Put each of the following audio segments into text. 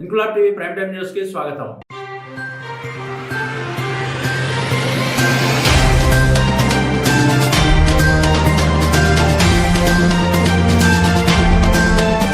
Inquilab TV prime time news కి స్వాగతం.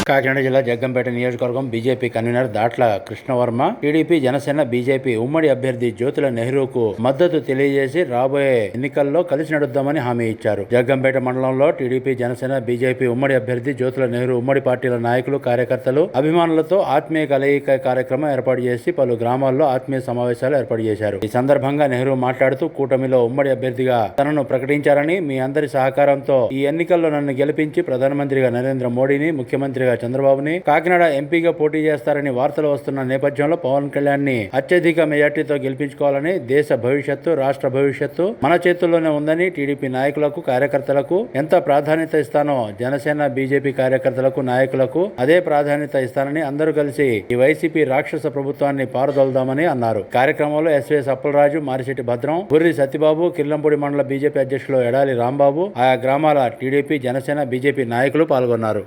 కాకినాడ జిల్లా జగ్గంపేట నియోజకవర్గం BJP convener Datla Krishnavarma TDP Janasena BJP ఉమ్మడి అభ్యర్థి జ్యోతుల నెహ్రూకు మద్దతు తెలియజేసి రాబోయే ఎన్నికల్లో కలిసి నడుద్దామని హామీ ఇచ్చారు. జగ్గంపేట మండలంలో టీడీపీ జనసేన బీజేపీ ఉమ్మడి అభ్యర్థి జ్యోతుల నెహ్రూ ఉమ్మడి పార్టీల నాయకులు కార్యకర్తలు అభిమానులతో ఆత్మీయ కలయిక కార్యక్రమం ఏర్పాటు చేసి పలు గ్రామాల్లో ఆత్మీయ సమావేశాలు ఏర్పాటు చేశారు. ఈ సందర్భంగా నెహ్రూ మాట్లాడుతూ కూటమిలో ఉమ్మడి అభ్యర్థిగా తనను ప్రకటించారని, మీ అందరి సహకారంతో ఈ ఎన్నికల్లో నన్ను గెలిపించి ప్రధానమంత్రిగా నరేంద్ర మోడీని, ముఖ్యమంత్రిగా చంద్రబాబుని, కాకినాడ ఎంపీగా పోటీ చేస్తారని వార్తలు వస్తున్న నేపథ్యంలో పవన్ కళ్యాణ్ ని అత్యధిక మెజార్టీతో గెలిపించుకోవాలని, దేశ భవిష్యత్తు, రాష్ట్ర భవిష్యత్తు మన చేతుల్లోనే ఉందని టీడీపీ నాయకులకు, కార్యకర్తలకు ఎంత ప్రాధాన్యత ఇస్తానో జనసేన బీజేపీ కార్యకర్తలకు, నాయకులకు అదే ప్రాధాన్యత ఇస్తానని, అందరూ కలిసి ఈ వైసీపీ రాక్షస ప్రభుత్వాన్ని పారదోలుదామని అన్నారు. కార్యక్రమంలో ఎస్వీఎస్ అప్పలరాజు, మారిశెట్టి భద్రం, బుర్రి సత్యబాబు, కిర్లంపూడి మండల బీజేపీ అధ్యక్షులు ఎడాలి రాంబాబు, ఆయా గ్రామాల టీడీపీ, జనసేన బీజేపీ నాయకులు పాల్గొన్నారు.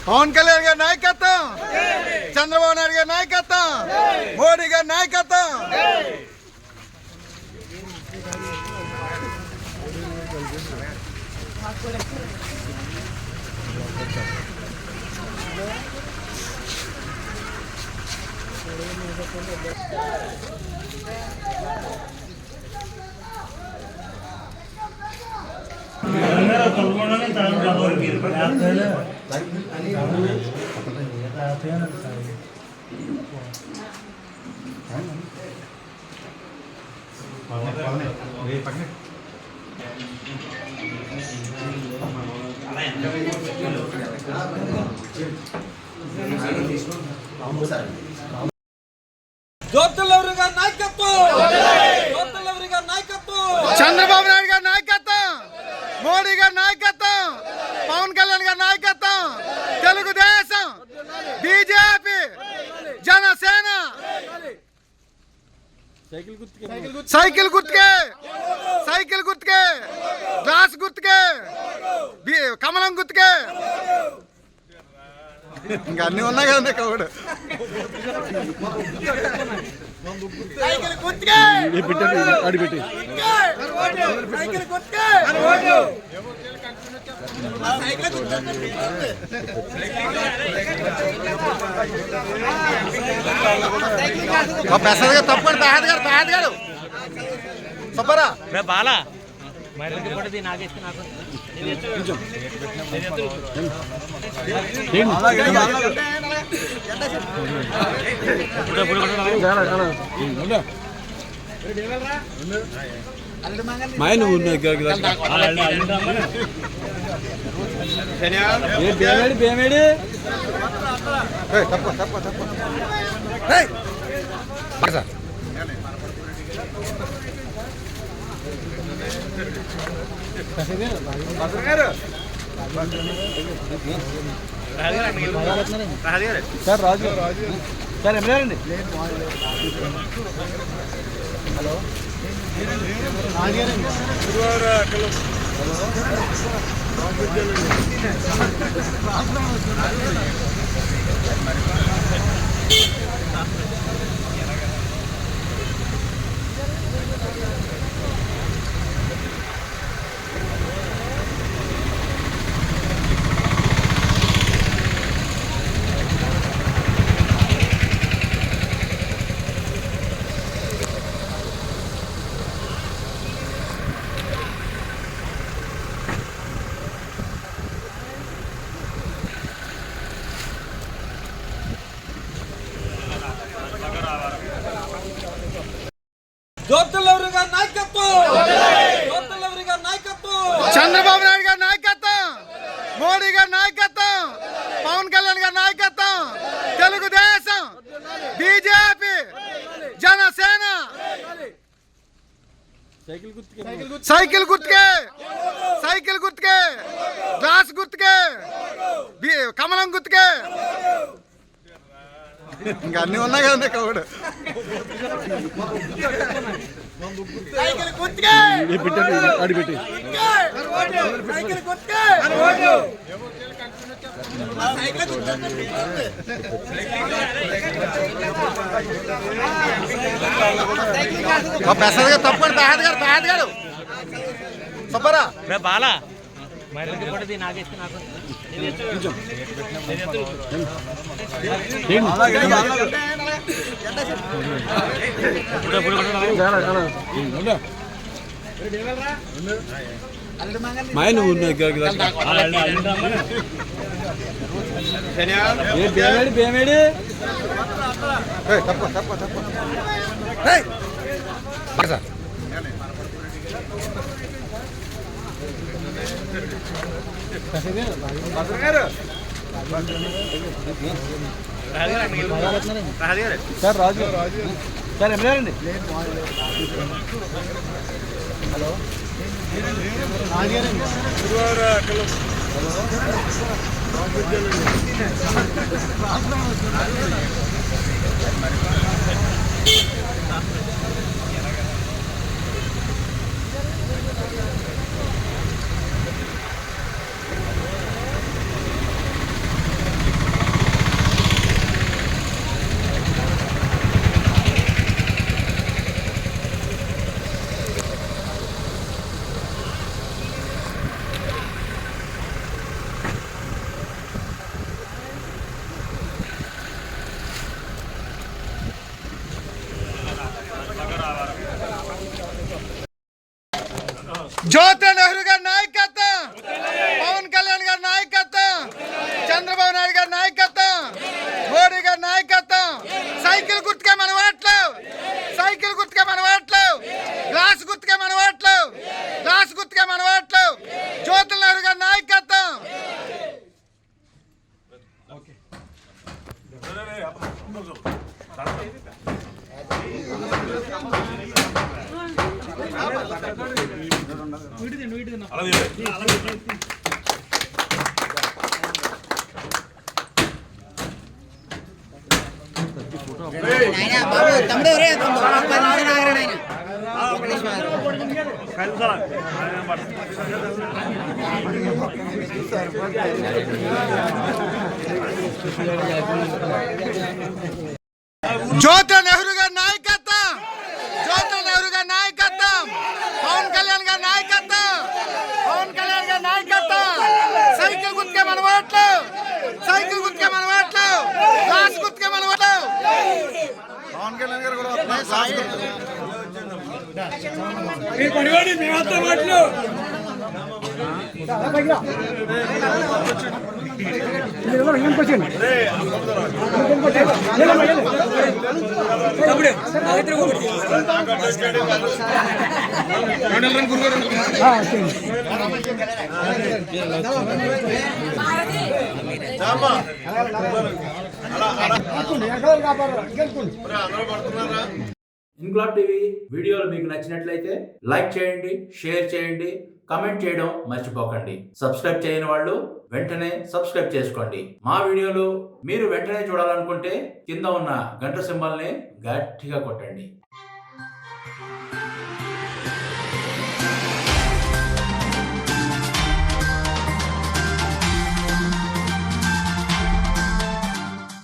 పవన్ కళ్యాణ్ గారి నాయకత్వం, చంద్రబాబు నాయుడు గారి నాయకత్వం, మోడీ గారి నాయకత్వం. చంద్రబాబు నాయుడు గారి నాయకత్వం, మోడీ గారి నాయకత్వం, పవన్ కళ్యాణ్ గారి నాయకత్వం, తెలుగుదేశం, బీజేపీ, జనసేన. సైకిల్ గుర్తుకే, సైకిల్ గుర్తుకే, గ్లాస్ గుర్తుకే, కమలం గుర్తుకే. ఇంకా అన్ని ఉన్నాయి కదండి కవుడు. అడిపెట్టి పెసరగా తప్పండి. పేద గారు, పేద గారు సబ్బరా బాలా తప్ప సార్ రాజు సార్ ఎమ్మెల్యేండి. హలో జ్యోతులవరి గారి నాయకత్వం, జ్యోతులవరి గారి నాయకత్వం, చంద్రబాబు నాయుడు గారి నాయకత్వం, మోడీ గారి నాయకత్వం, పవన్ కళ్యాణ్ గారి నాయకత్వం, తెలుగుదేశం, బీజేపీ, జనసేన. సైకిల్ గుర్తుకే, సైకిల్ గుర్తుకే, గ్లాస్ గుర్తుకే, కమలం గుర్తుకే. ఇంకా అన్ని ఉన్నాయి కదండి కవుడు. సైకిల్ గుర్తుకే, అడిపెట్టి సైకిల్ గుర్తుకే. పెసరగా తప్పండి. పేద గారు, పేద గారు సబ్బరా బాలా మాయ నువ్వు బేమేడి తప్ప తప్ప తప్ప సార్ రాజు సార్ ఎమ్మెల్యేండి. హలో జ్యోతి నెహ్రూ గారి నాయకత్వం, పవన్ కళ్యాణ్ గారి నాయకత్వం, చంద్రబాబు నాయుడు గారి నాయకత్వం, మోడీ గారి నాయకత్వం. సైకిల్ గుర్తుకే మన ఓట్లు, సైకిల్ గుర్తుకే మన ఓట్లు, గ్లాస్ గుర్తుకే మన ఓట్లు, గ్లాస్ గుర్తుకే మన ఓట్లు. జ్యోతి నెహ్రూ గారి నాయకత్వం. జ్యోతి నెహ్రూ గారి నాయకత్వం, జ్యోతి నెహ్రూ గారి నాయకత్వం, పవన్ కళ్యాణ్ గారి నాయకత్వం, పవన్ కళ్యాణ్ గారి నాయకత్వం. సైకిల్ గుర్తుకే మన ఓట్లు, సైకిల్ గుర్తుకే మన ఓట్లు, గ్లాస్ గుర్తుకే మన ఓట్లు. పవన్ కళ్యాణ్ గారు కూడా ఇంక్లాబ్ టీవీ వీడియోలు మీకు నచ్చినట్లయితే లైక్ చేయండి, షేర్ చేయండి, కమెంట్ చేయడం మర్చిపోకండి. సబ్స్క్రైబ్ చేయని వాళ్ళు వెంటనే సబ్స్క్రైబ్ చేసుకోండి. మా వీడియోలు మీరు వెంటనే చూడాలనుకుంటే కింద ఉన్న గంట సింబల్ని గట్టిగా కొట్టండి.